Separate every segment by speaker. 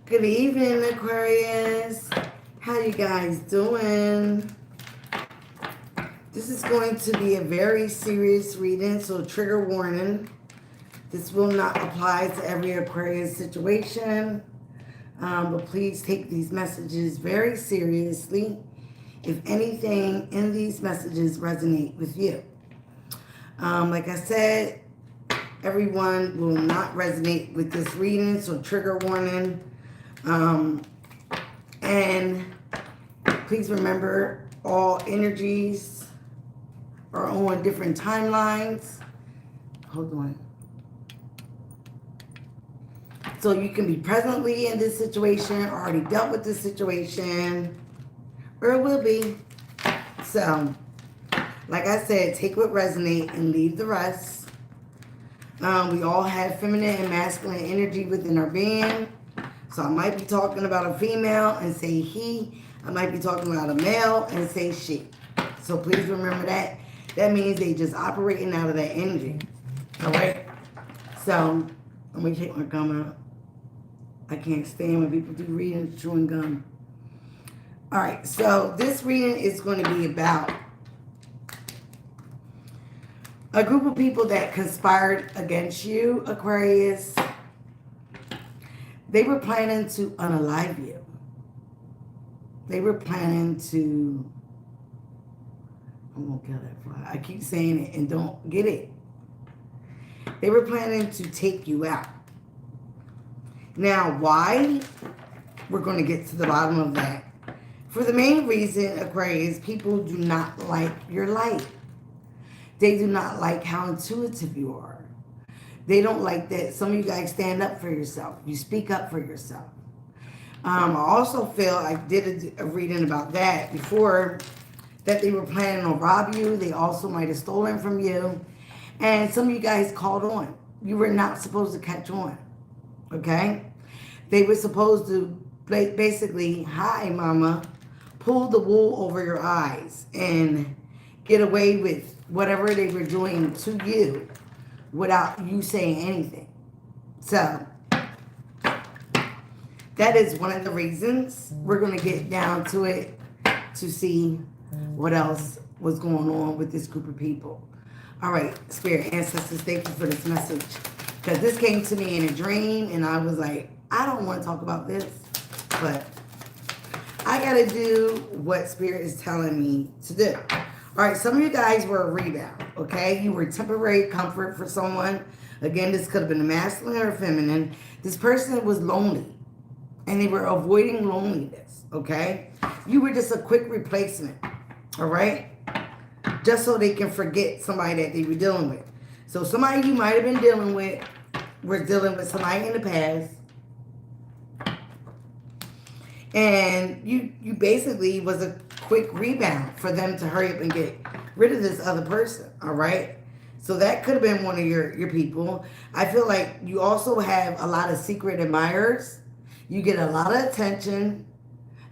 Speaker 1: Good evening, Aquarius. How you guys doing? This is going to be a very serious reading, so trigger warning. This will not apply to every Aquarius situation, but please take these messages very seriously if anything in these messages resonate with you. Like I said, everyone will not resonate with this reading, so trigger warning. And please remember, all energies are on different timelines. Hold on. So you can be presently in this situation, already dealt with this situation, or it will be. So, like I said, take what resonates and leave the rest. We all have feminine and masculine energy within our being. So I might be talking about a female and say he. I might be talking about a male and say she. So please remember that. That means they just operating out of that energy. All right? So let me take my gum out. I can't stand when people do readings chewing gum. All right, so this reading is going to be about a group of people that conspired against you, Aquarius. They were planning to unalive you. They were planning to, I won't kill that fly. I keep saying it and don't get it. They were planning to take you out. Now, why? We're going to get to the bottom of that. For the main reason, Aquarius, people do not like your light. They do not like how intuitive you are. They don't like that some of you guys stand up for yourself. You speak up for yourself. I also feel, I did a reading about that before, that they were planning on rob you. They also might have stolen from you. And some of you guys called on. You were not supposed to catch on. Okay? They were supposed to basically, hi mama, pull the wool over your eyes and get away with whatever they were doing to you without you saying anything. So that is one of the reasons. We're going to get down to it to see what else was going on with this group of people. All right, Spirit Ancestors, thank you for this message. Because this came to me in a dream, and I was like, I don't want to talk about this, but I got to do what Spirit is telling me to do. All right, some of you guys were a rebound, okay? You were temporary comfort for someone. Again, this could have been a masculine or feminine. This person was lonely, and they were avoiding loneliness, okay? You were just a quick replacement, all right? Just so they can forget somebody that they were dealing with. So somebody you might have been dealing with was dealing with somebody in the past. And you basically was a quick rebound for them to hurry up and get rid of this other person, all right? So that could have been one of your people. I feel like you also have a lot of secret admirers. You get a lot of attention.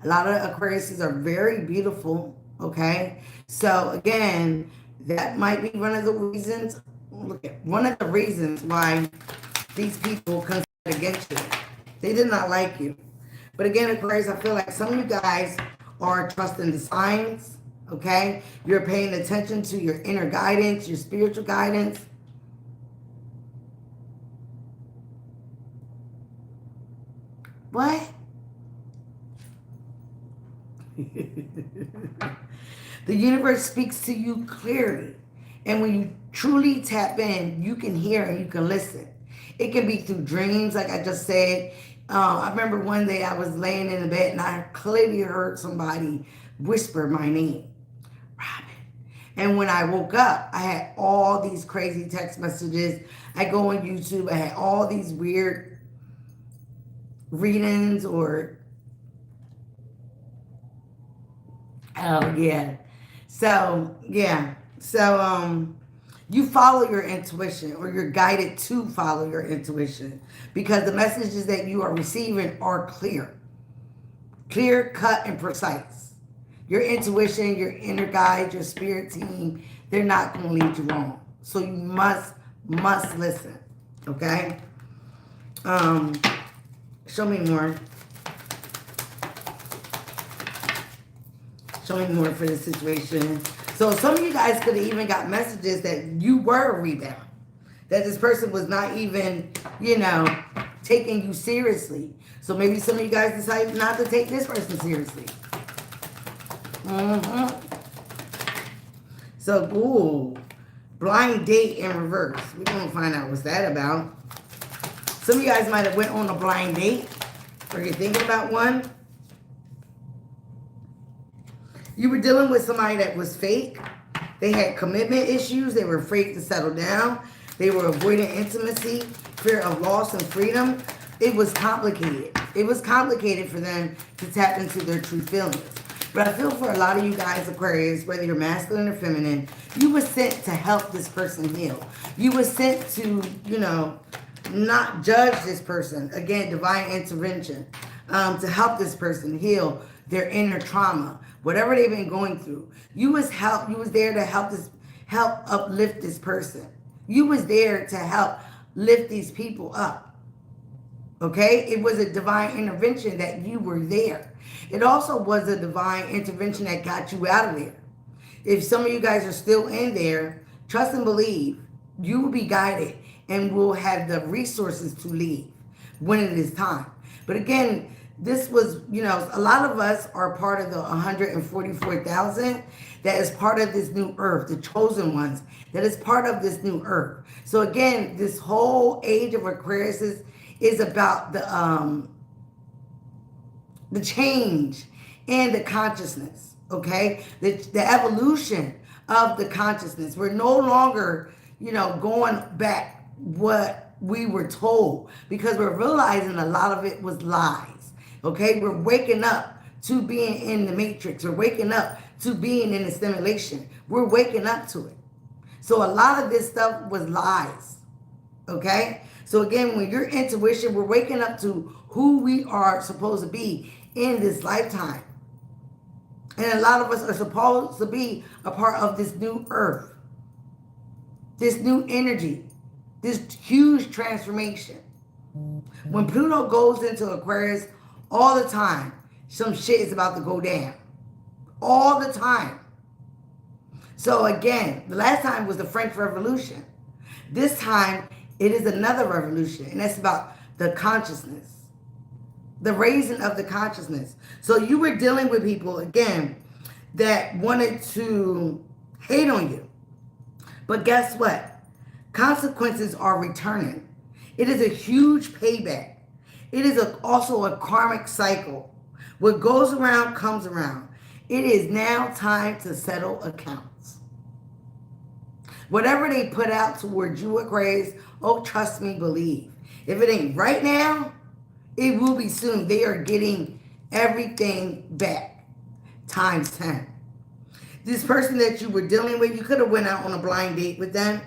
Speaker 1: A lot of Aquariuses are very beautiful, okay? So again, that might be one of the reasons. Look at one of the reasons why these people conspired against you. They did not like you. But again, Aquarius, I feel like some of you guys are trusting the signs, okay? You're paying attention to your inner guidance, your spiritual guidance. What? The universe speaks to you clearly. And when you truly tap in, you can hear and you can listen. It can be through dreams, like I just said. I remember one day I was laying in the bed and I clearly heard somebody whisper my name, Robin. And when I woke up, I had all these crazy text messages. I go on YouTube, I had all these weird readings or, oh yeah. So, yeah. So, you follow your intuition, or you're guided to follow your intuition, because the messages that you are receiving are clear, cut, and precise. Your intuition, your inner guide, your spirit team, they're not going to lead you wrong. So you must listen, okay? Show me more. Show me more for this situation. So some of you guys could have even got messages that you were a rebound. That this person was not even, you know, taking you seriously. So maybe some of you guys decided not to take this person seriously. So, ooh, blind date in reverse. We're going to find out what's that about. Some of you guys might have went on a blind date, or you're thinking about one. You were dealing with somebody that was fake. They had commitment issues. They were afraid to settle down. They were avoiding intimacy, fear of loss and freedom. It was complicated. It was complicated for them to tap into their true feelings. But I feel for a lot of you guys, Aquarius, whether you're masculine or feminine, you were sent to help this person heal. You were sent to, you know, not judge this person. Again, divine intervention. To help this person heal their inner trauma, whatever they've been going through. You was there to help uplift this person. You was there to help lift these people up. Okay? It was a divine intervention that you were there. It also was a divine intervention that got you out of there. If some of you guys are still in there, trust and believe, you will be guided and will have the resources to leave when it is time. But again, this was, you know, a lot of us are part of the 144,000 that is part of this new earth, the chosen ones, that is part of this new earth. So again, this whole age of Aquarius is about the change in the consciousness, okay? The evolution of the consciousness. We're no longer, you know, going back what we were told, because we're realizing a lot of it was lies. Okay, we're waking up to being in the matrix. We're waking up to being in the simulation. We're waking up to it. So a lot of this stuff was lies. Okay, so again, when your intuition, we're waking up to who we are supposed to be in this lifetime. And a lot of us are supposed to be a part of this new earth, this new energy, this huge transformation. When Pluto goes into Aquarius, all the time, some shit is about to go down. All the time. So again, the last time was the French Revolution. This time, it is another revolution. And that's about the consciousness. The raising of the consciousness. So you were dealing with people, again, that wanted to hate on you. But guess what? Consequences are returning. It is a huge payback. It is also a karmic cycle. What goes around comes around. It is now time to settle accounts. Whatever they put out towards you, Aquarius, oh, trust me, believe. If it ain't right now, it will be soon. They are getting everything back times 10. This person that you were dealing with, you could have went out on a blind date with them,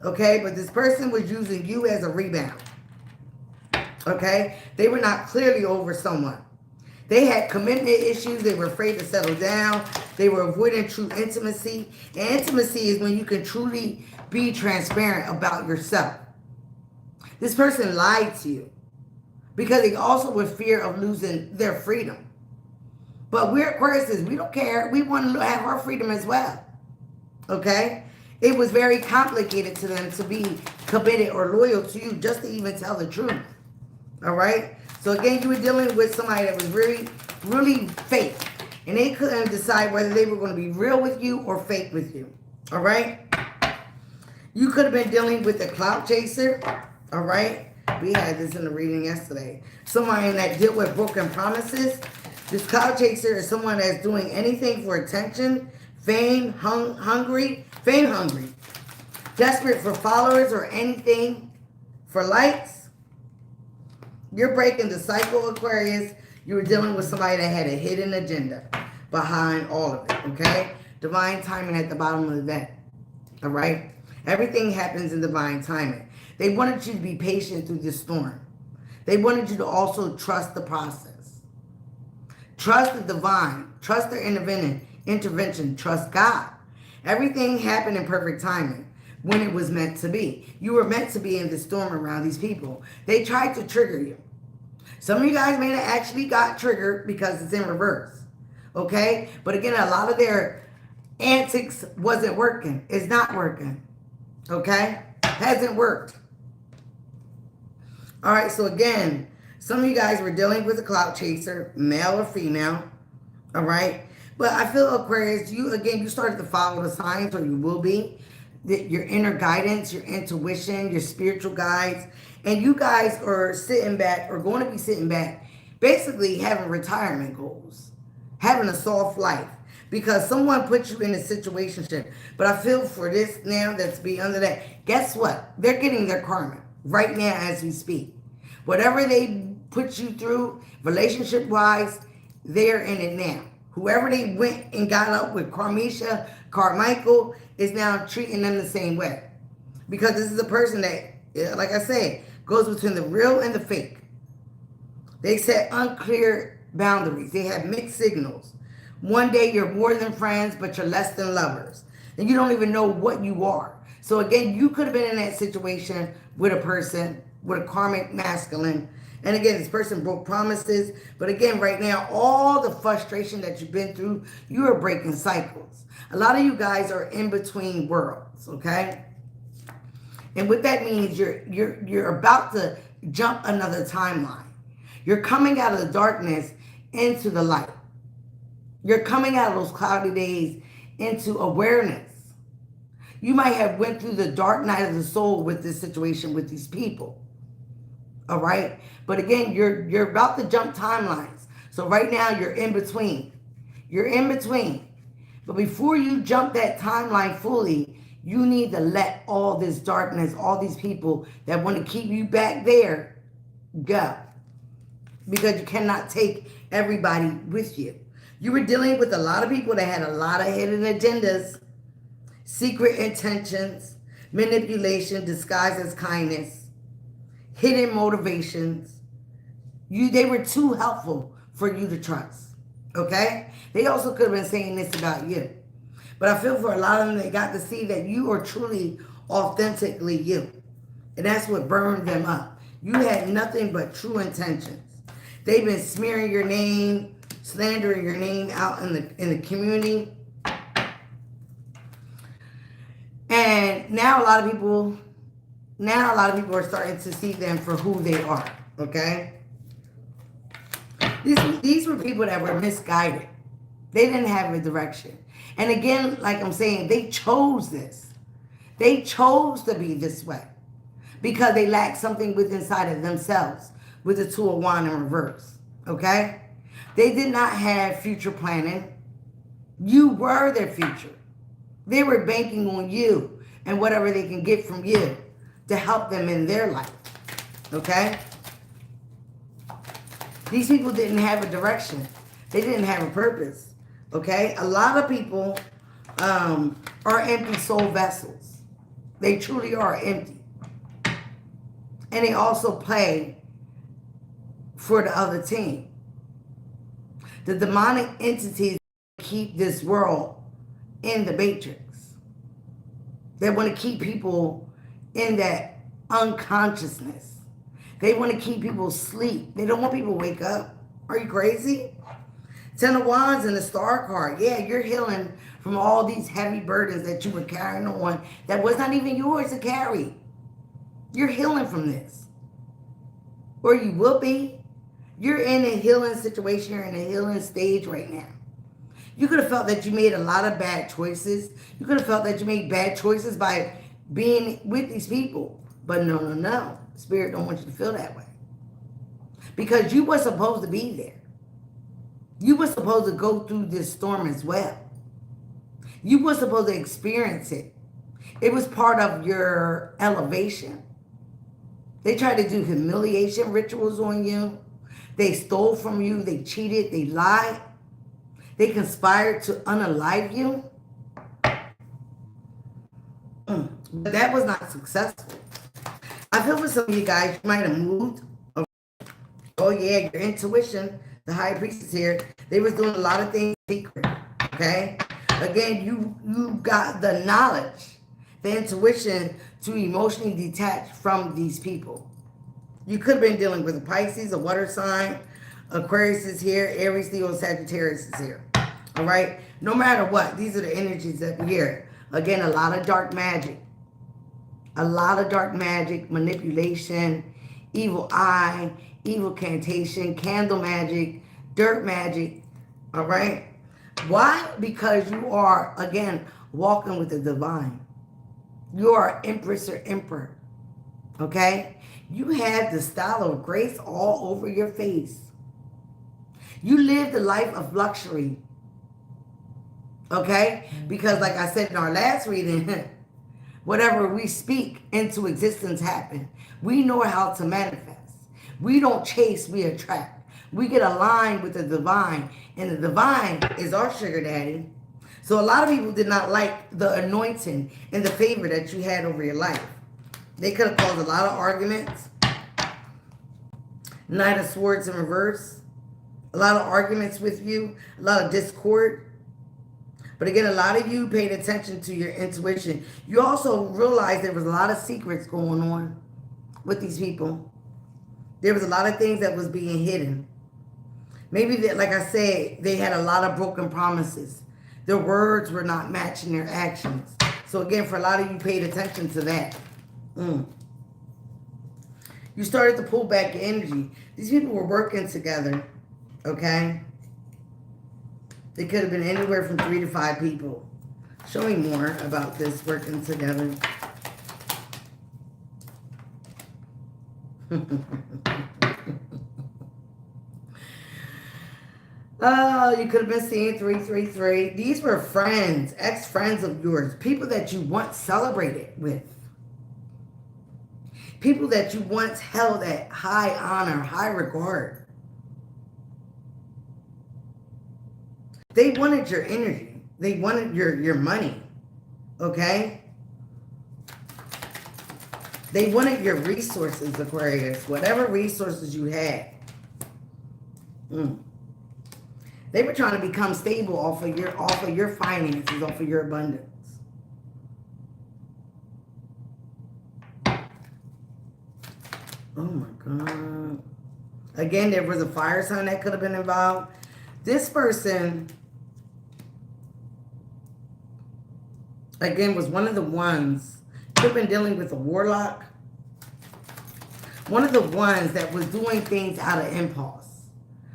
Speaker 1: okay? But this person was using you as a rebound. Okay? They were not clearly over someone. They had commitment issues. They were afraid to settle down. They were avoiding true intimacy. And intimacy is when you can truly be transparent about yourself. This person lied to you because they also were fear of losing their freedom. But we're Aquarius, we don't care. We want to have our freedom as well. Okay? It was very complicated to them to be committed or loyal to you just to even tell the truth. All right? So again, you were dealing with somebody that was really, really fake. And they couldn't decide whether they were going to be real with you or fake with you. All right? You could have been dealing with a clout chaser. All right? We had this in the reading yesterday. Somebody that dealt with broken promises. This clout chaser is someone that's doing anything for attention, fame, hungry, desperate for followers or anything for likes. You're breaking the cycle, Aquarius. You were dealing with somebody that had a hidden agenda behind all of it, okay? Divine timing at the bottom of the deck, all right? Everything happens in divine timing. They wanted you to be patient through this storm. They wanted you to also trust the process. Trust the divine. Trust their intervention. Trust God. Everything happened in perfect timing. when it was meant to be. You were meant to be in the storm around these people. They tried to trigger you. Some of you guys may have actually got triggered because it's in reverse. Okay? But again, a lot of their antics wasn't working. It's not working. Okay? Hasn't worked. All right, so again, some of you guys were dealing with a clout chaser, male or female. All right? But I feel, Aquarius, you started to follow the signs, or you will be. Your inner guidance, your intuition, your spiritual guides. And you guys are sitting back, or going to be sitting back, basically having retirement goals. Having a soft life. Because someone put you in a situation. But I feel for this now that's beyond that. Guess what? They're getting their karma right now as we speak. Whatever they put you through, relationship-wise, they're in it now. Whoever they went and got up with, Carmisha, Carmichael, is now treating them the same way. Because this is a person that, like I said, goes between the real and the fake. They set unclear boundaries. They have mixed signals. One day you're more than friends, but you're less than lovers. And you don't even know what you are. So again, you could have been in that situation with a person, with a karmic masculine. And again, this person broke promises. But again, right now, all the frustration that you've been through, you are breaking cycles. A lot of you guys are in between worlds, okay? And what that means, you're about to jump another timeline. You're coming out of the darkness into the light. You're coming out of those cloudy days into awareness. You might have went through the dark night of the soul with this situation with these people. All right? But again, you're about to jump timelines. So right now you're in between. You're in between. But before you jump that timeline fully, you need to let all this darkness, all these people that want to keep you back there, go. Because you cannot take everybody with you. You were dealing with a lot of people that had a lot of hidden agendas, secret intentions, manipulation disguised as kindness, hidden motivations. They were too helpful for you to trust. Okay? They also could have been saying this about you. But I feel for a lot of them, they got to see that you are truly, authentically you. And that's what burned them up. You had nothing but true intentions. They've been smearing your name, slandering your name out in the community. And now a lot of people are starting to see them for who they are. Okay? These were people that were misguided. They didn't have a direction. And again, like I'm saying, they chose this. They chose to be this way because they lacked something within inside of themselves with the Two of Wands in reverse. Okay? They did not have future planning. You were their future. They were banking on you and whatever they can get from you to help them in their life. Okay? These people didn't have a direction. They didn't have a purpose. Okay? A lot of people are empty soul vessels. They truly are empty. And they also play for the other team. The demonic entities keep this world in the matrix. They want to keep people in that unconsciousness. They want to keep people asleep. They don't want people to wake up. Are you crazy? Ten of Wands and the Star card. Yeah, you're healing from all these heavy burdens that you were carrying on that was not even yours to carry. You're healing from this. Or you will be. You're in a healing situation. You're in a healing stage right now. You could have felt that you made a lot of bad choices. You could have felt that you made bad choices by being with these people. But no. Spirit don't want you to feel that way. Because you were supposed to be there. You were supposed to go through this storm as well. You were supposed to experience it. It was part of your elevation. They tried to do humiliation rituals on you. They stole from you. They cheated. They lied. They conspired to unalive you. But that was not successful. I feel for some of you guys, you might have moved. Oh yeah, your intuition, the high priestess here, they was doing a lot of things secret. Okay? Again, you got the knowledge the intuition to emotionally detach from these people. You could have been dealing with a Pisces, a water sign, Aquarius is here, Aries, Leo, Sagittarius is here. All right? No matter what, these are the energies that we hear. Again, a lot of dark magic. A lot of dark magic, manipulation, evil eye, evil cantation, candle magic, dirt magic. All right? Why? Because you are, again, walking with the divine. You are empress or emperor. Okay? You have the style of grace all over your face. You live the life of luxury. Okay? Because like I said in our last reading, whatever we speak into existence happen. We know how to manifest. We don't chase, we attract. We get aligned with the divine. And the divine is our sugar daddy. So a lot of people did not like the anointing and the favor that you had over your life. They could have caused a lot of arguments. Knight of Swords in reverse. A lot of arguments with you. A lot of discord. But again, a lot of you paid attention to your intuition. You also realized there was a lot of secrets going on with these people. There was a lot of things that was being hidden. Maybe, that, like I said, they had a lot of broken promises. Their words were not matching their actions. So again, for a lot of you paid attention to that. You started to pull back your energy. These people were working together, okay? They could have been anywhere from 3 to 5 people. Show me more about this working together. Oh, you could have been seeing 333. These were friends, ex-friends of yours. People that you once celebrated with. People that you once held at high honor, high regard. They wanted your energy. They wanted your money. Okay? They wanted your resources, Aquarius. Whatever resources you had. They were trying to become stable off of your finances, off of your abundance. Oh my God. Again, there was a fire sign that could have been involved. This person, again, was one of the ones, could have been dealing with a warlock. One of the ones that was doing things out of impulse.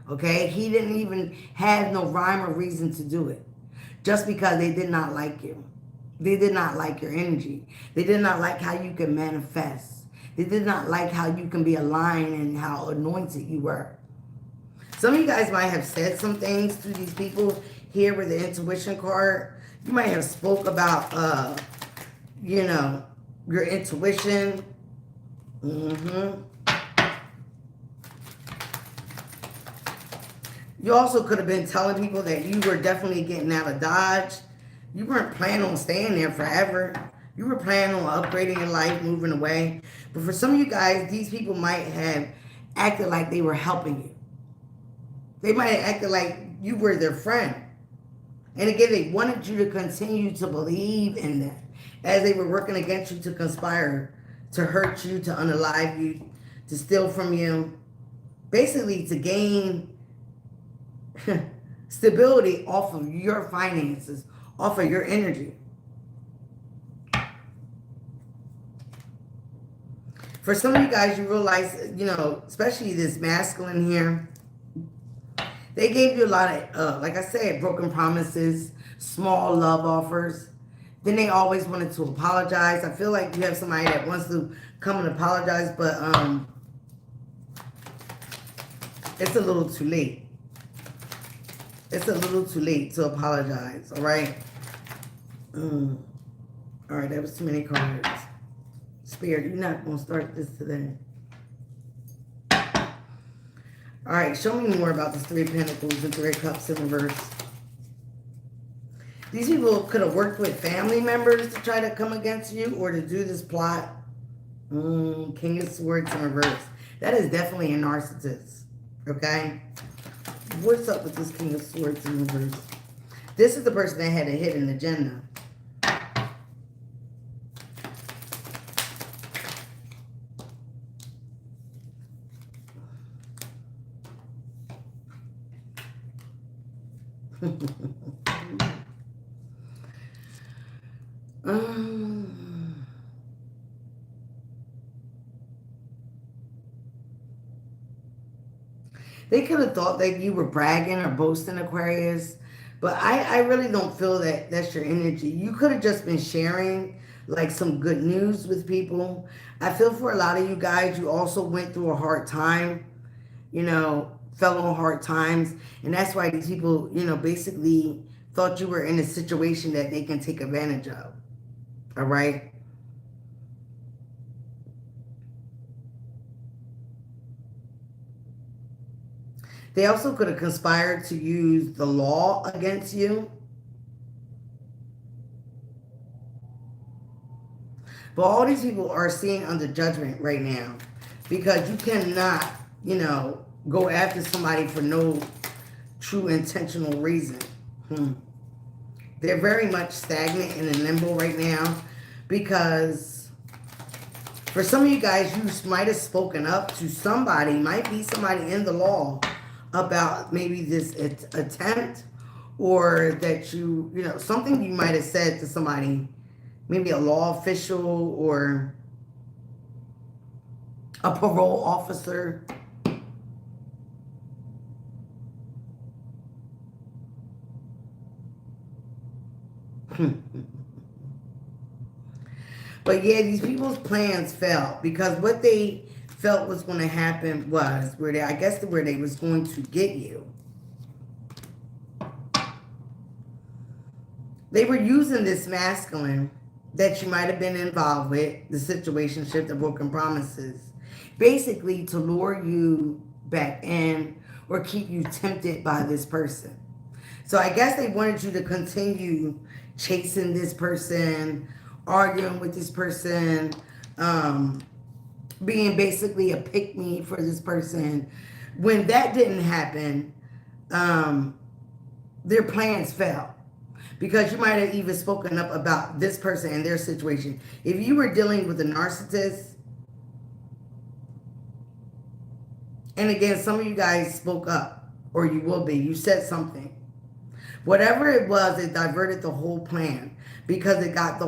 Speaker 1: Okay? He didn't even have no rhyme or reason to do it. Just because they did not like you. They did not like your energy. They did not like how you can manifest. They did not like how you can be aligned and how anointed you were. Some of you guys might have said some things to these people here with the intuition card. You might have spoke about, you know, your intuition. You also could have been telling people that you were definitely getting out of Dodge. You weren't planning on staying there forever. You were planning on upgrading your life, moving away. But for some of you guys, these people might have acted like they were helping you. They might have acted like you were their friend. And again, they wanted you to continue to believe in that as they were working against you to conspire, to hurt you, to unalive you, to steal from you. Basically, to gain stability off of your finances, off of your energy. For some of you guys, you realize, you know, especially this masculine here, they gave you a lot of, like I said, broken promises, small love offers. Then they always wanted to apologize. I feel like you have somebody that wants to come and apologize, but it's a little too late. It's a little too late to apologize, all right? All right, that was too many cards. Spirit, you're not going to start this today. All right, show me more about this 3 of Pentacles and 3 of Cups in reverse. These people could have worked with family members to try to come against you or to do this plot. King of Swords in reverse. That is definitely a narcissist, okay? What's up with this King of Swords in reverse? This is the person that had a hidden agenda. They could have thought that you were bragging or boasting, Aquarius, but I really don't feel that that's your energy. You could have just been sharing like some good news with people. I feel for a lot of you guys, you also went through a hard time, fell on hard times, and that's why these people, basically thought you were in a situation that they can take advantage of. All right? They also could have conspired to use the law against you. But all these people are seen under judgment right now because you cannot, go after somebody for no true intentional reason. They're very much stagnant and in limbo right now because for some of you guys, you might have spoken up to somebody, might be somebody in the law about maybe this attempt, or that something you might have said to somebody, maybe a law official or a parole officer. But yeah, these people's plans fell because what they felt was going to happen was where they was going to get you. They were using this masculine that you might have been involved with, the situationship, the broken promises, basically to lure you back in or keep you tempted by this person. So I guess they wanted you to continue chasing this person, arguing with this person, being basically a pick-me for this person. When that didn't happen, their plans fell. Because you might have even spoken up about this person and their situation. If you were dealing with a narcissist, and again, some of you guys spoke up, or you will be, you said something. Whatever it was, it diverted the whole plan because it got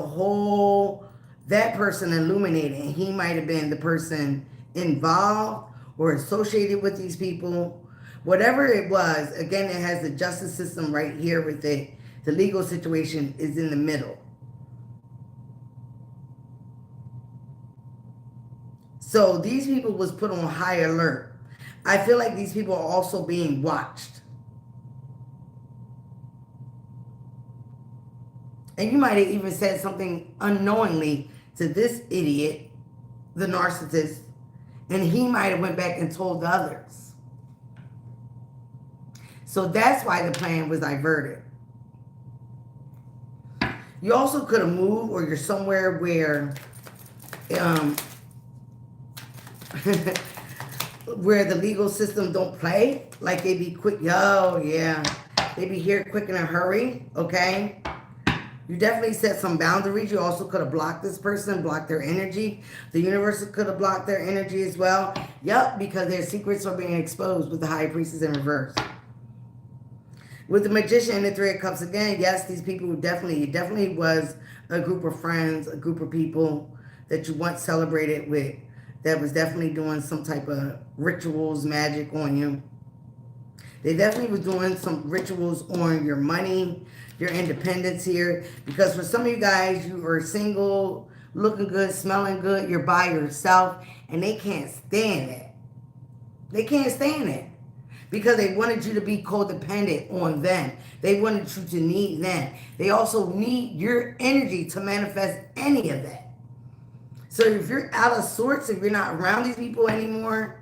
Speaker 1: that person illuminated, and he might have been the person involved or associated with these people. Whatever it was, again, it has the justice system right here with it. The legal situation is in the middle. So these people was put on high alert. I feel like these people are also being watched. And you might have even said something unknowingly to this idiot, the narcissist, and he might have went back and told the others. So that's why the plan was diverted. You also could have moved, or you're somewhere where where the legal system don't play. Like they be quick, they be here quick in a hurry, okay? You definitely set some boundaries. You also could have blocked this person, blocked their energy. The universe could have blocked their energy as well. Yep, because their secrets are being exposed with the High Priestess in reverse. With the Magician and the Three of Cups again, yes, these people definitely was a group of friends, a group of people that you once celebrated with that was definitely doing some type of rituals, magic on you. They definitely was doing some rituals on your money, your independence here. Because for some of you guys, you are single, looking good, smelling good, you're by yourself, and they can't stand it. They can't stand it. Because they wanted you to be codependent on them. They wanted you to need them. They also need your energy to manifest any of that. So if you're out of sorts, if you're not around these people anymore,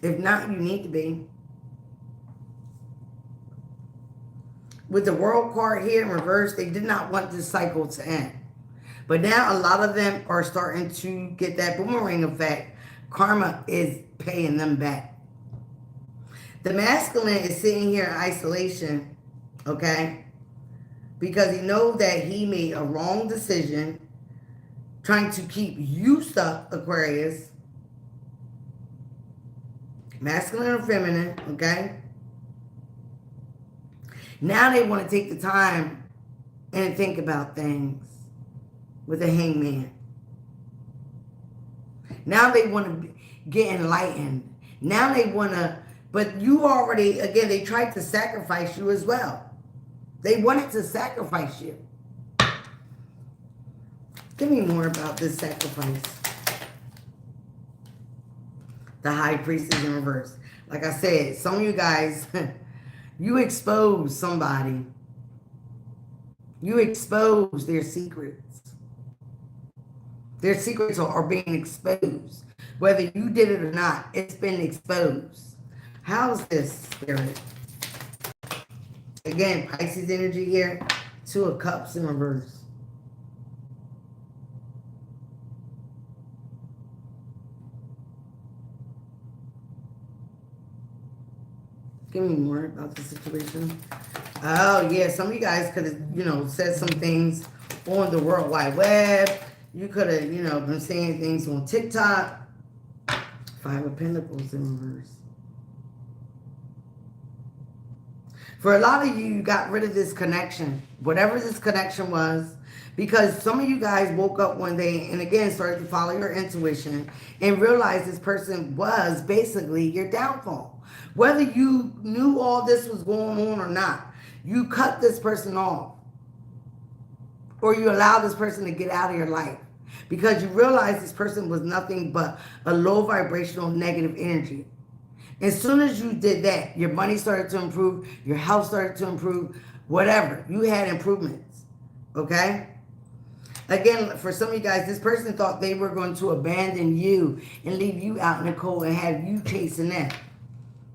Speaker 1: if not, you need to be. With the World card here in reverse, they did not want this cycle to end. But now a lot of them are starting to get that boomerang effect. Karma is paying them back. The masculine is sitting here in isolation, okay? Because he knows that he made a wrong decision trying to keep you stuck, Aquarius. Masculine or feminine, okay? Now they want to take the time and think about things with a hangman. Now they want to get enlightened. Now they want to, but you already, again, they tried to sacrifice you as well. They wanted to sacrifice you. Give me more about this sacrifice. The high priest is in reverse. Like I said, some of you guys, you expose somebody. You expose their secrets. Their secrets are being exposed. Whether you did it or not, it's been exposed. How's this, Spirit? Again, Pisces energy here. 2 of Cups in reverse. Give me more about the situation. Oh, yeah. Some of you guys could have, said some things on the World Wide Web. You could have, been saying things on TikTok. 5 of Pentacles in reverse. For a lot of you, you got rid of this connection. Whatever this connection was. Because some of you guys woke up one day and again started to follow your intuition and realized this person was basically your downfall. Whether you knew all this was going on or not, you cut this person off. Or you allowed this person to get out of your life. Because you realized this person was nothing but a low vibrational negative energy. As soon as you did that, your money started to improve, your health started to improve, whatever. You had improvements. Okay? Again, for some of you guys, this person thought they were going to abandon you and leave you out in the cold and have you chasing them.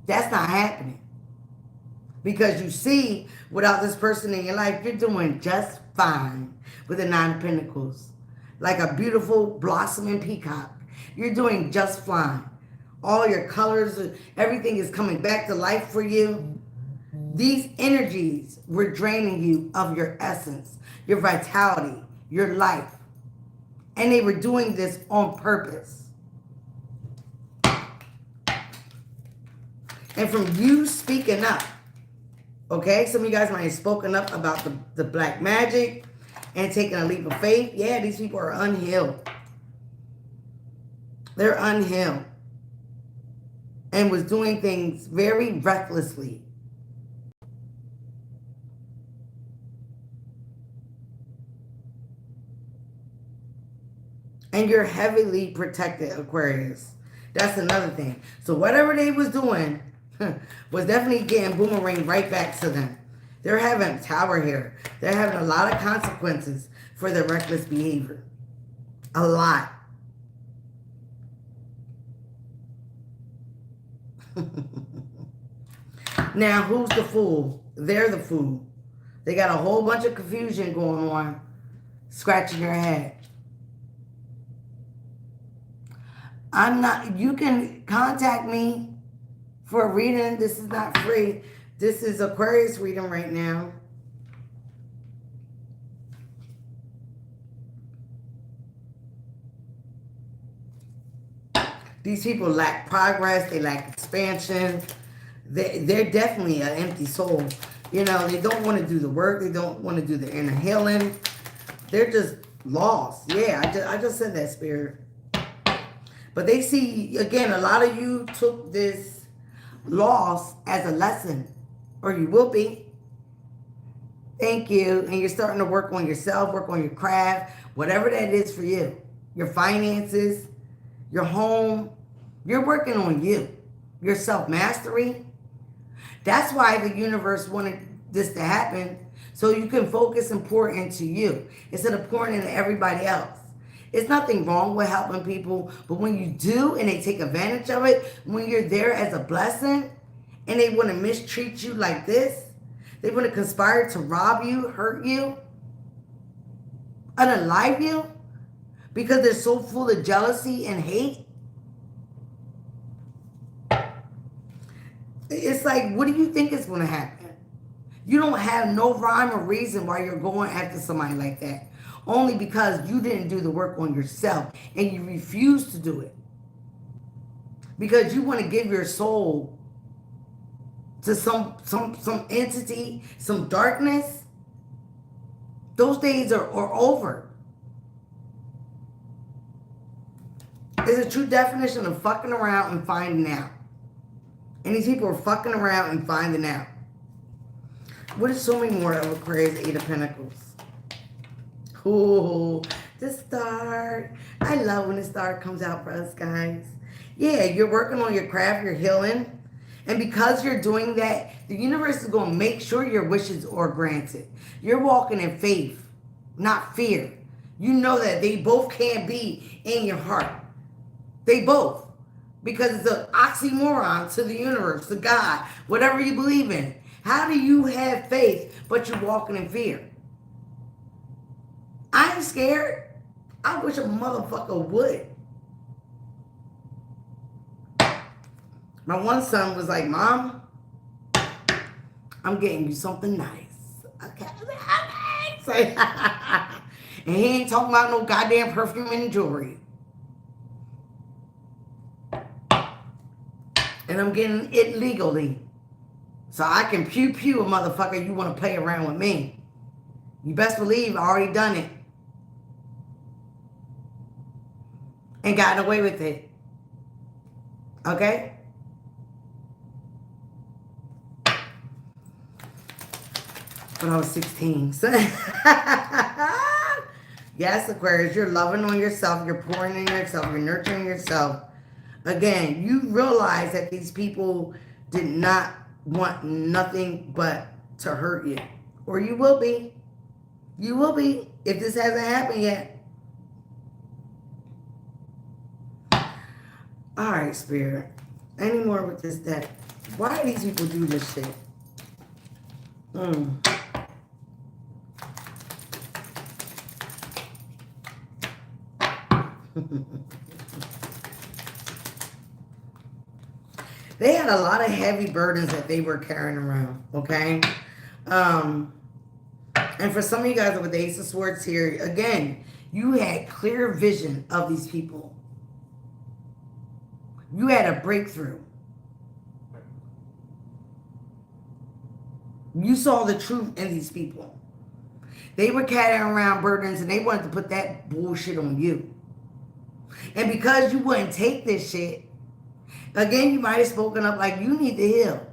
Speaker 1: That's not happening. Because you see, without this person in your life, you're doing just fine with the 9 of Pentacles. Like a beautiful blossoming peacock. You're doing just fine. All your colors, everything is coming back to life for you. These energies were draining you of your essence, your vitality, your life. And they were doing this on purpose. And from you speaking up, okay, some of you guys might have spoken up about the black magic and taking a leap of faith. Yeah, these people are unhealed. They're unhealed. And was doing things very recklessly. And you're heavily protected, Aquarius. That's another thing. So whatever they was doing was definitely getting boomerang right back to them. They're having Tower here. They're having a lot of consequences for their reckless behavior. A lot. Now, who's the fool? They're the fool. They got a whole bunch of confusion going on, scratching your head. You can contact me for a reading. This is not free. This is Aquarius reading right now. These people lack progress. They lack expansion. They're definitely an empty soul. They don't want to do the work. They don't want to do the inner healing. They're just lost. Yeah, I just said that, Spirit. But they see, again, a lot of you took this loss as a lesson. Or you will be. Thank you. And you're starting to work on yourself, work on your craft, whatever that is for you. Your finances, your home. You're working on you. Your self-mastery. That's why the universe wanted this to happen. So you can focus and pour into you instead of pouring into everybody else. It's nothing wrong with helping people. But when you do and they take advantage of it, when you're there as a blessing and they want to mistreat you like this, they want to conspire to rob you, hurt you, unalive you because they're so full of jealousy and hate. It's like, what do you think is going to happen? You don't have no rhyme or reason why you're going after somebody like that. Only because you didn't do the work on yourself and you refuse to do it. Because you want to give your soul to some entity, some darkness, those days are over. It's a true definition of fucking around and finding out. And these people are fucking around and finding out. What is so many more of Aquarius 8 of Pentacles? Ooh, the star. I love when the star comes out for us, guys. Yeah, you're working on your craft, you're healing. And because you're doing that, the universe is going to make sure your wishes are granted. You're walking in faith, not fear. You know that they both can't be in your heart. They both. Because it's an oxymoron to the universe, to God, whatever you believe in. How do you have faith, but you're walking in fear? I ain't scared. I wish a motherfucker would. My one son was like, Mom, I'm getting you something nice. Okay. And he ain't talking about no goddamn perfume and jewelry. And I'm getting it legally. So I can pew a motherfucker, you want to play around with me. You best believe I already done it. And gotten away with it. Okay? When I was 16. So yes, Aquarius, you're loving on yourself. You're pouring in yourself. You're nurturing yourself. Again, you realize that these people did not want nothing but to hurt you. Or you will be. You will be if this hasn't happened yet. All right, Spirit. Any more with this deck? Why do these people do this shit? They had a lot of heavy burdens that they were carrying around, okay? And for some of you guys with the Ace of Swords here, again, you had clear vision of these people. You had a breakthrough. You saw the truth in these people. They were carrying around burdens and they wanted to put that bullshit on you. And because you wouldn't take this shit, again, you might have spoken up like, you need to heal.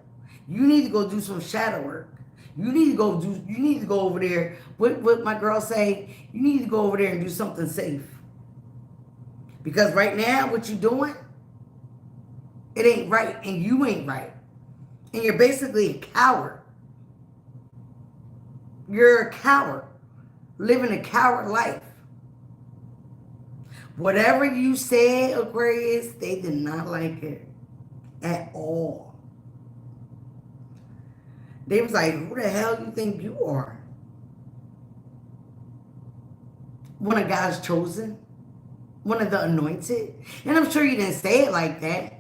Speaker 1: You need to go do some shadow work. You need to go over there. What my girl say, you need to go over there and do something safe. Because right now, what you doing, it ain't right and you ain't right. And you're basically a coward. You're a coward. Living a coward life. Whatever you said, Aquarius, they did not like it at all. They was like, who the hell you think you are? One of God's chosen? One of the anointed? And I'm sure you didn't say it like that.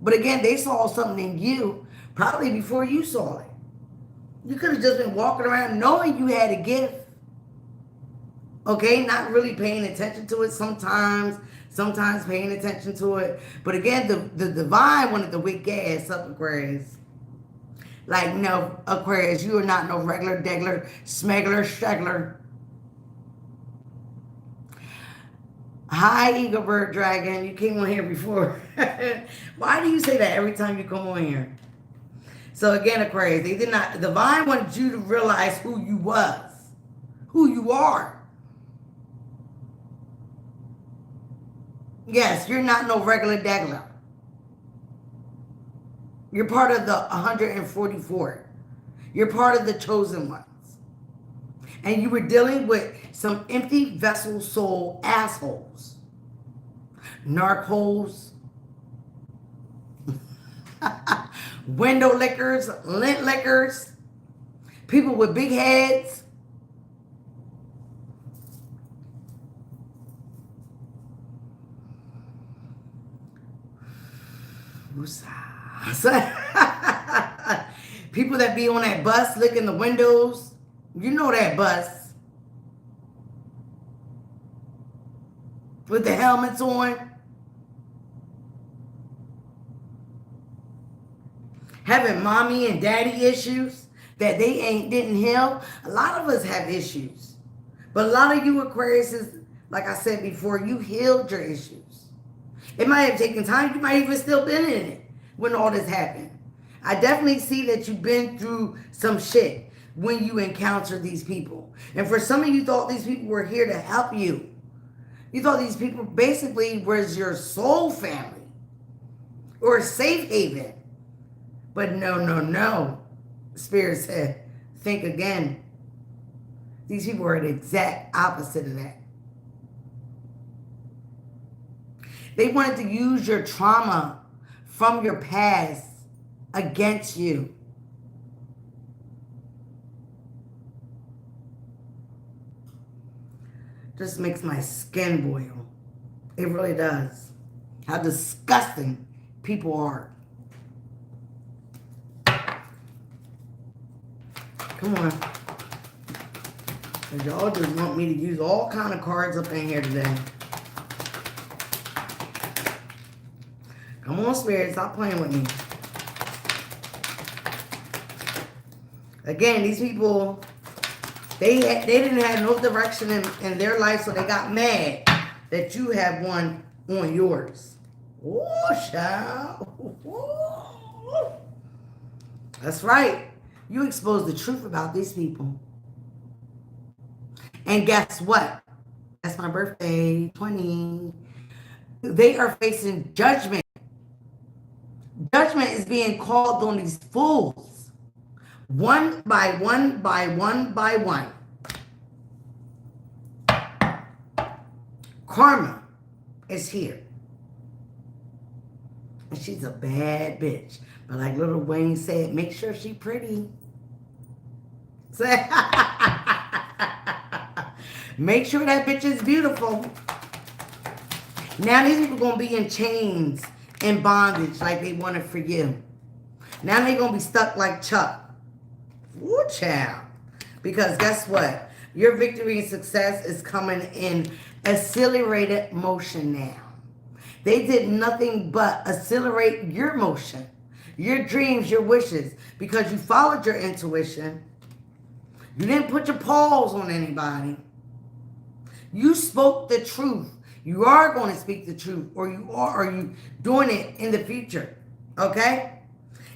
Speaker 1: But again, they saw something in you probably before you saw it. You could have just been walking around knowing you had a gift. Okay, not really paying attention to it sometimes paying attention to it. But again, the divine wanted to wake your ass up, Aquarius. Like, no, Aquarius, you are not no regular, degler, smuggler, struggler. Hi, Eagle Bird Dragon. You came on here before. Why do you say that every time you come on here? So again, Aquarius, they did not, the divine wanted you to realize who you was, who you are. Yes, you're not no regular degler. You're part of the 144. You're part of the chosen ones. And you were dealing with some empty vessel soul assholes. Narcos. Window lickers. Lint lickers. People with big heads. People that be on that bus licking the windows. You know that bus. With the helmets on. having mommy and daddy issues that they didn't heal. A lot of us have issues. But a lot of you Aquariuses, like I said before, you healed your issues. It might have taken time. You might even still been in it when all this happened. I definitely see that you've been through some shit when you encounter these people. And for some of you thought these people were here to help you. You thought these people basically was your soul family or a safe haven. But no. Spirit said, think again. These people are the exact opposite of that. They wanted to use your trauma from your past against you. Just makes my skin boil. It really does. How disgusting people are. Come on. Because y'all just want me to use all kind of cards up in here today. Come on, Spirit. Stop playing with me. Again, these people, they didn't have no direction in their life, so they got mad that you have one on yours. Oh, child. That's right. You expose the truth about these people. And guess what? That's my birthday, 20. They are facing judgment. Judgment is being called on these fools. One by one by one by one. Karma is here. And she's a bad bitch. But like Lil Wayne said, make sure she pretty. Make sure that bitch is beautiful. Now these people going to be in chains, in bondage like they wanted for you. Now they going to be stuck like Chuck. Woo, child. Because guess what? Your victory and success is coming in accelerated motion now. They did nothing but accelerate your motion, your dreams, your wishes, because you followed your intuition. You didn't put your paws on anybody. You spoke the truth. You are going to speak the truth, or you doing it in the future, okay?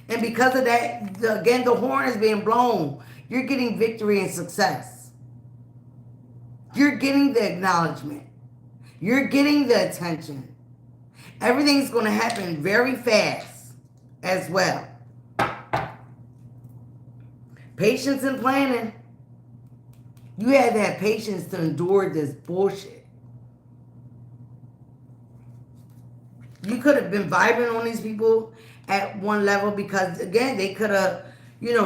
Speaker 1: And because of that, again, the horn is being blown. You're getting victory and success. You're getting the acknowledgement. You're getting the attention. Everything's going to happen very fast as well. Patience and planning. You had to have patience to endure this bullshit. You could have been vibing on these people at one level because, again, they could have,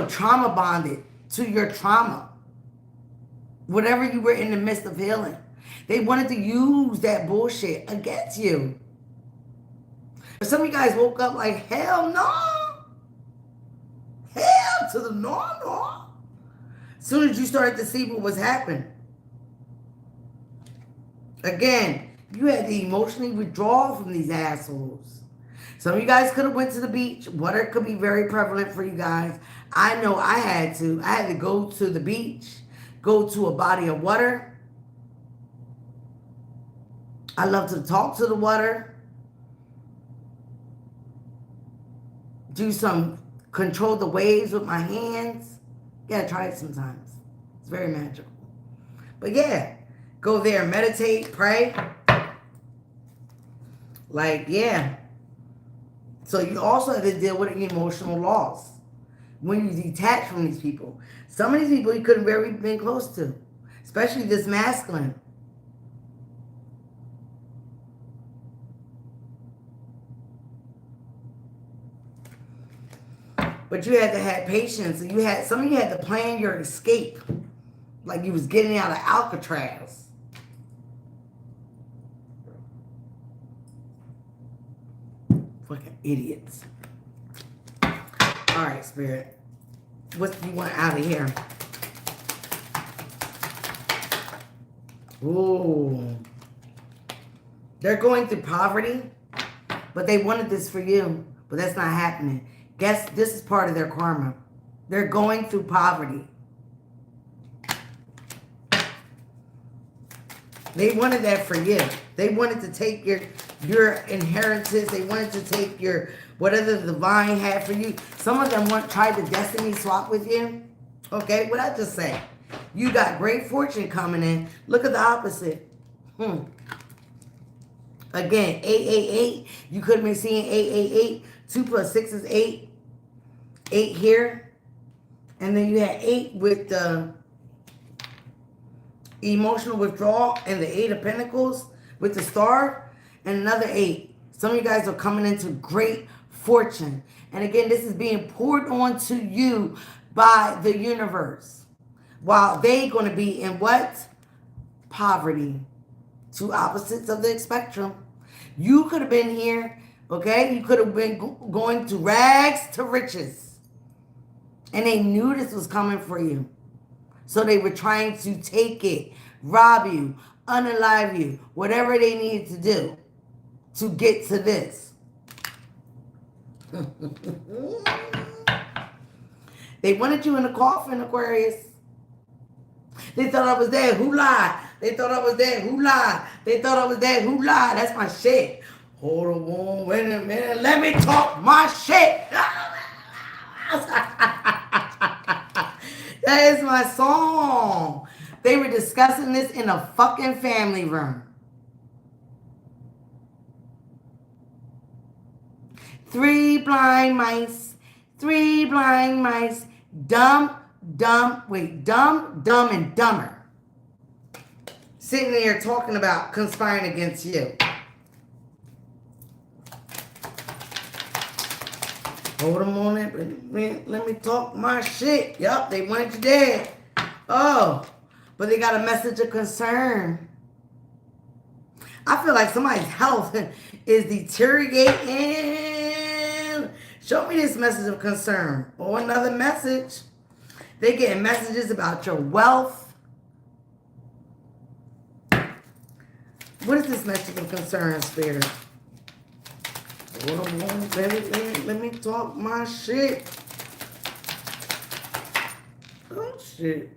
Speaker 1: trauma bonded to your trauma. Whatever you were in the midst of healing. They wanted to use that bullshit against you. But some of you guys woke up like, hell no. Hell to the no. As soon as you started to see what was happening. Again, you had to emotionally withdraw from these assholes. Some of you guys could have went to the beach. Water could be very prevalent for you guys. I know I had to. I had to go to the beach, go to a body of water. I love to talk to the water. Do some control the waves with my hands. Yeah, try it sometimes. It's very magical. But yeah, go there, meditate, pray. Like, yeah. So you also have to deal with an emotional loss when you detach from these people. Some of these people you could have very been close to, especially this masculine. But you had to have patience, and some of you had to plan your escape, like you was getting out of Alcatraz. Fucking idiots. All right, Spirit. What do you want out of here? Ooh. They're going through poverty, but they wanted this for you, but that's not happening. Guess this is part of their karma. They're going through poverty. They wanted that for you. They wanted to take your inheritance. They wanted to take your whatever the divine had for you. Some of them tried to destiny swap with you. Okay, what I just say? You got great fortune coming in. Look at the opposite. Again, 888. You could have been seeing 888. 2 plus 6 is 8. 8 here. And then you had 8 with the emotional withdrawal and the 8 of Pentacles with the star. And another 8. Some of you guys are coming into great fortune. And again, this is being poured onto you by the universe. While they going to be in what? Poverty. Two opposites of the spectrum. You could have been here, okay? You could have been going to rags to riches. And they knew this was coming for you. So they were trying to take it, rob you, unalive you, whatever they needed to do to get to this. They wanted you in a coffin, Aquarius. They thought I was dead. Who lied? They thought I was dead. Who lied? They thought I was dead. Who lied? That's my shit. Hold on, wait a minute. Let me talk my shit. That is my song. They were discussing this in a fucking family room. 3 blind mice. 3 blind mice. Dumb, and dumber. Sitting there talking about conspiring against you. Hold them on it. Let me talk my shit. Yup, they wanted you dead. Oh, but they got a message of concern. I feel like somebody's health is deteriorating. Show me this message of concern. Or another message. They getting messages about your wealth. What is this message of concern, Spirit? Let me talk my shit. Oh, shit.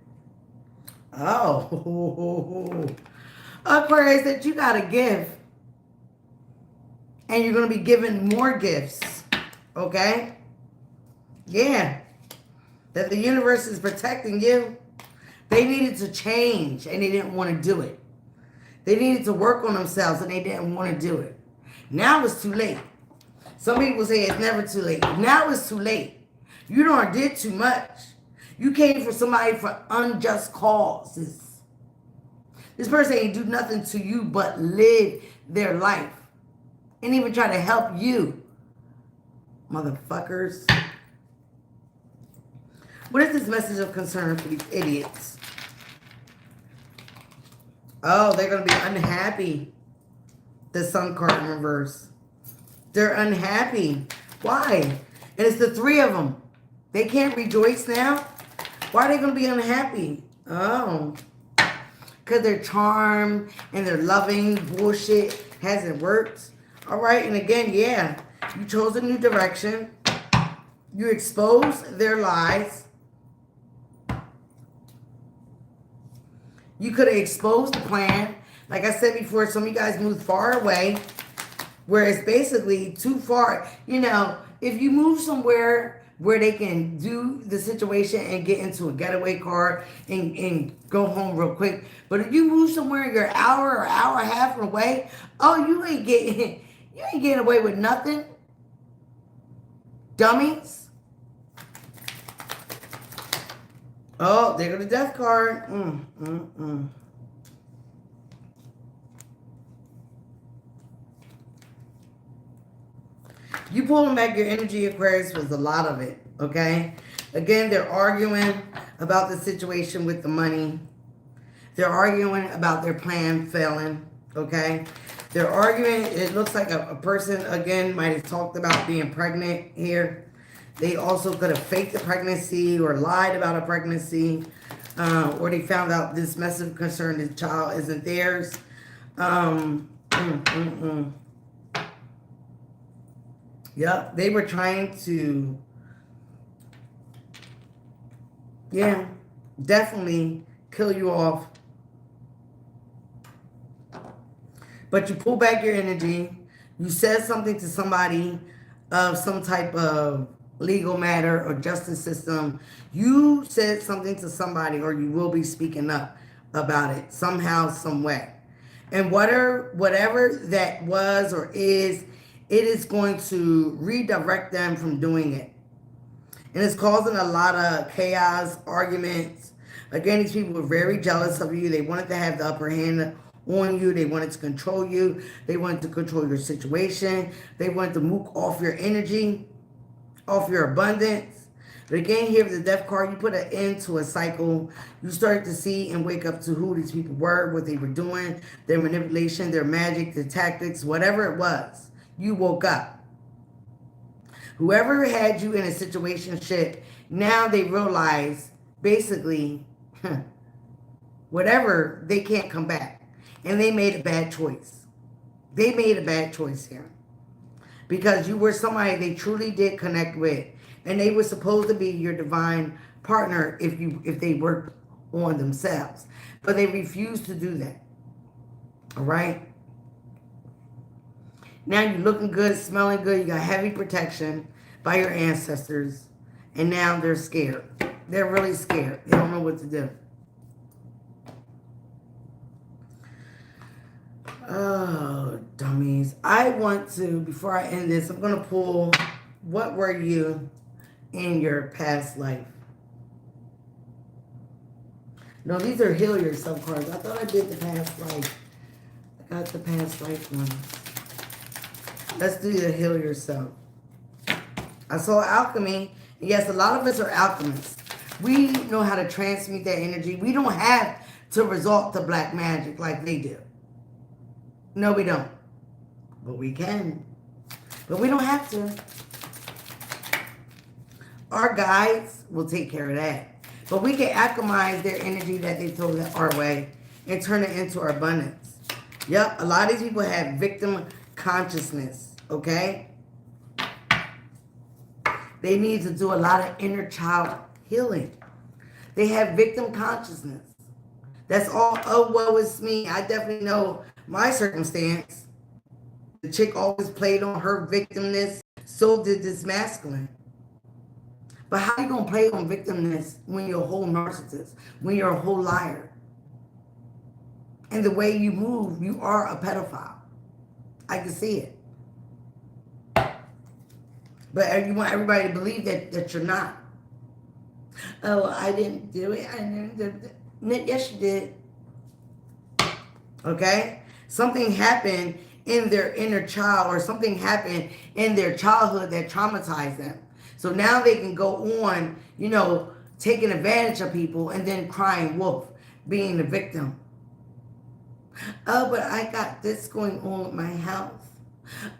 Speaker 1: Oh. Aquarius, that you got to give. And you're going to be given more gifts. Okay? Yeah. That the universe is protecting you. They needed to change and they didn't want to do it. They needed to work on themselves and they didn't want to do it. Now it's too late. Some people say it's never too late. Now it's too late. You did too much. You came for somebody for unjust causes. This person ain't do nothing to you but live their life. And even try to help you. Motherfuckers. What is this message of concern for these idiots? Oh, they're going to be unhappy. The Sun card in reverse. They're unhappy. Why? And it's the 3 of them. They can't rejoice now? Why are they going to be unhappy? Oh. Because their charm and their loving bullshit hasn't worked. All right. And again, yeah. You chose a new direction. You exposed their lies. You could have exposed the plan. Like I said before, some of you guys moved far away. Where it's basically too far. You know, if you move somewhere where they can do the situation and get into a getaway car and go home real quick. But if you move somewhere you're an hour or hour and a half away, oh, you ain't getting away with nothing. Dummies. Oh, there go the death card. You pulling back your energy, Aquarius, was a lot of it, okay? Again, they're arguing about the situation with the money. They're arguing about their plan failing, okay? They're arguing, it looks like a person, again, might have talked about being pregnant here. They also could have faked the pregnancy or lied about a pregnancy. Or they found out this massive concern, this child isn't theirs. Yep, they were trying to Yeah, definitely kill you off. But you pull back your energy. You said something to somebody of some type of legal matter or justice system. You said something to somebody, or you will be speaking up about it somehow, some way. And whatever that was or is, it is going to redirect them from doing it. And it's causing a lot of chaos, arguments. Again, these people were very jealous of you. They wanted to have the upper hand on you. They wanted to control you. They wanted to control your situation. They wanted to mook off your energy, off your abundance. But again, here with the death card, you put an end to a cycle. You start to see and wake up to who these people were, what they were doing, their manipulation, their magic, their tactics, whatever it was. You woke up. Whoever had you in a situation shit, now they realize basically whatever, they can't come back. And they made a bad choice. They made a bad choice here. Because you were somebody they truly did connect with. And they were supposed to be your divine partner if they worked on themselves. But they refused to do that. All right? Now you're looking good, smelling good. You got heavy protection by your ancestors. And now they're scared. They're really scared. They don't know what to do. Oh, dummies. I want to, before I end this, I'm going to pull, what were you in your past life? No, these are heal yourself cards. I thought I did the past life. I got the past life ones. Let's do the heal yourself. I saw alchemy. Yes, a lot of us are alchemists. We know how to transmute that energy. We don't have to resort to black magic like they do. No, we don't. But we can. But we don't have to. Our guides will take care of that. But we can alchemize their energy that they throw our way and turn it into our abundance. Yep, a lot of these people have victim consciousness, okay? They need to do a lot of inner child healing. They have victim consciousness. That's all, oh, woe is me. I definitely know my circumstance. The chick always played on her victimness. So did this masculine. But how you going to play on victimness when you're a whole narcissist? When you're a whole liar? And the way you move, you are a pedophile. I can see it. But you want everybody to believe that you're not. Oh, I didn't do it. I didn't do it. Yes, you did. Okay? Something happened in their inner child, or something happened in their childhood that traumatized them. So now they can go on, you know, taking advantage of people and then crying wolf, being the victim. Oh, but I got this going on with my house.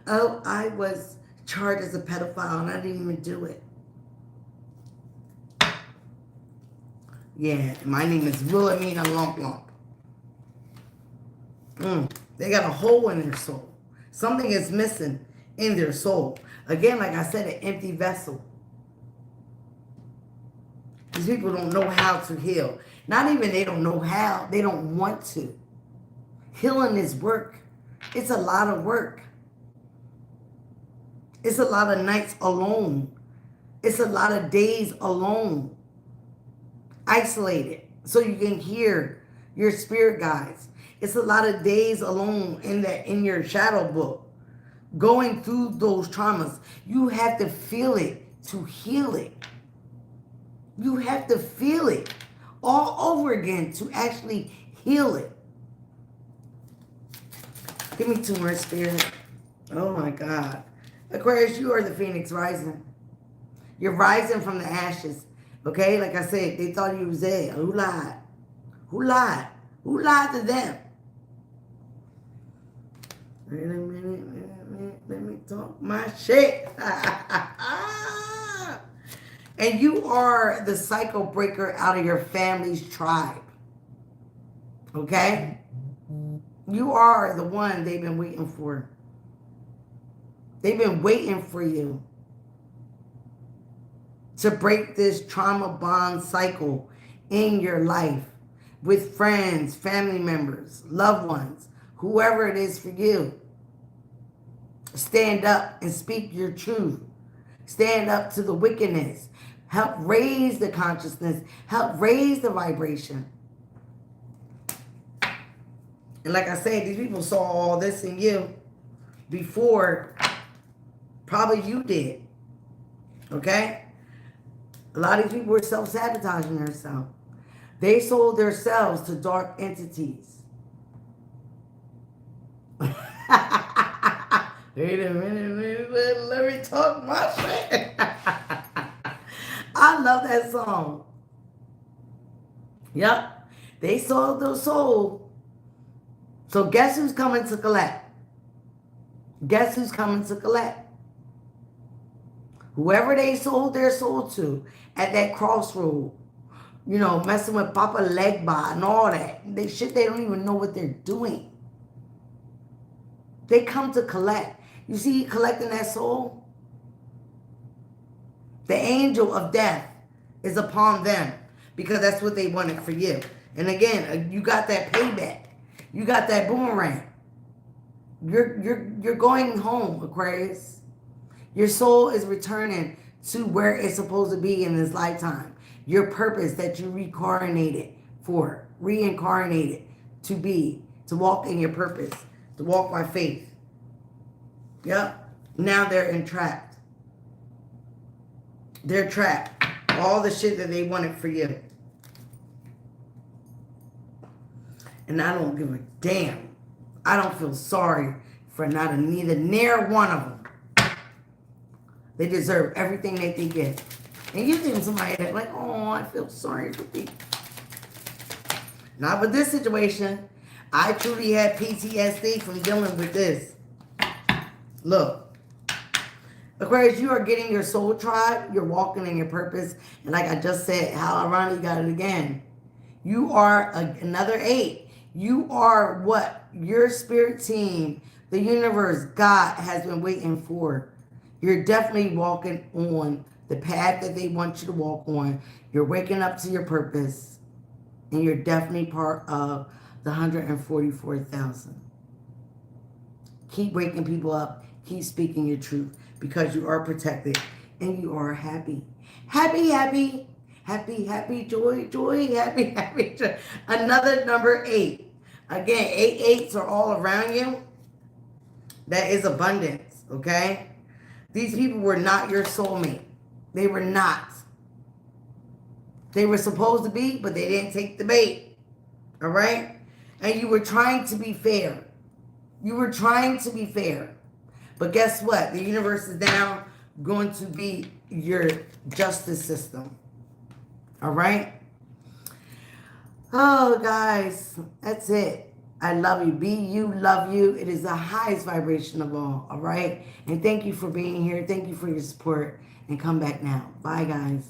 Speaker 1: Oh, I was charged as a pedophile and I didn't even do it. Yeah, my name is Wilhelmina Lump Lump. They got a hole in their soul. Something is missing in their soul. Again, like I said, an empty vessel. These people don't know how to heal. Not even they don't know how. They don't want to. Healing is work. It's a lot of work. It's a lot of nights alone. It's a lot of days alone. Isolated. So you can hear your spirit guides. It's a lot of days alone in your shadow book. Going through those traumas. You have to feel it to heal it. You have to feel it all over again to actually heal it. Give me two more, Spirit. Oh my God. Aquarius, you are the Phoenix rising. You're rising from the ashes. Okay? Like I said, they thought you was dead. Who lied? Who lied? Who lied to them? Wait a minute. Let me talk my shit. And you are the cycle breaker out of your family's tribe. Okay? You are the one they've been waiting for. They've been waiting for you. to break this trauma bond cycle in your life with friends, family members, loved ones, whoever it is for you. Stand up and speak your truth. Stand up to the wickedness. Help raise the consciousness. Help raise the vibration. And like I said, these people saw all this in you before probably you did. Okay? A lot of these people were self-sabotaging themselves. They sold themselves to dark entities. Wait a minute, let me talk my shit. I love that song. Yep. They sold their soul. So guess who's coming to collect? Guess who's coming to collect? Whoever they sold their soul to at that crossroad. You know, messing with Papa Legba and all that. They don't even know what they're doing. They come to collect. You see, collecting that soul? The angel of death is upon them because that's what they wanted for you. And again, you got that payback. You got that boomerang. You're going home, Aquarius. Your soul is returning to where it's supposed to be in this lifetime. Your purpose that you reincarnated to be, to walk in your purpose, to walk by faith. Yep. Now they're entrapped. They're trapped. All the shit that they wanted for you. And I don't give a damn. I don't feel sorry for neither near one of them. They deserve everything that they get. And you think somebody that's like, oh, I feel sorry for people. Not with this situation. I truly had PTSD from dealing with this. Look, Aquarius, you are getting your soul tribe. You're walking in your purpose. And like I just said, how ironic, you got it again. You are another 8. You are what your spirit team, the universe, God has been waiting for. You're definitely walking on the path that they want you to walk on. You're waking up to your purpose. And you're definitely part of the 144,000. Keep waking people up. Keep speaking your truth because you are protected and you are happy. Happy, happy, happy, happy, joy, joy, happy, happy, joy. Another number 8. Again, 8s are all around you. That is abundance, okay? These people were not your soulmate. They were not. They were supposed to be, but they didn't take the bait, all right? And you were trying to be fair. You were trying to be fair. But guess what? The universe is now going to be your justice system. All right? Oh, guys, that's it. I love you. Be you, love you. It is the highest vibration of all. All right? And thank you for being here. Thank you for your support. And come back now. Bye, guys.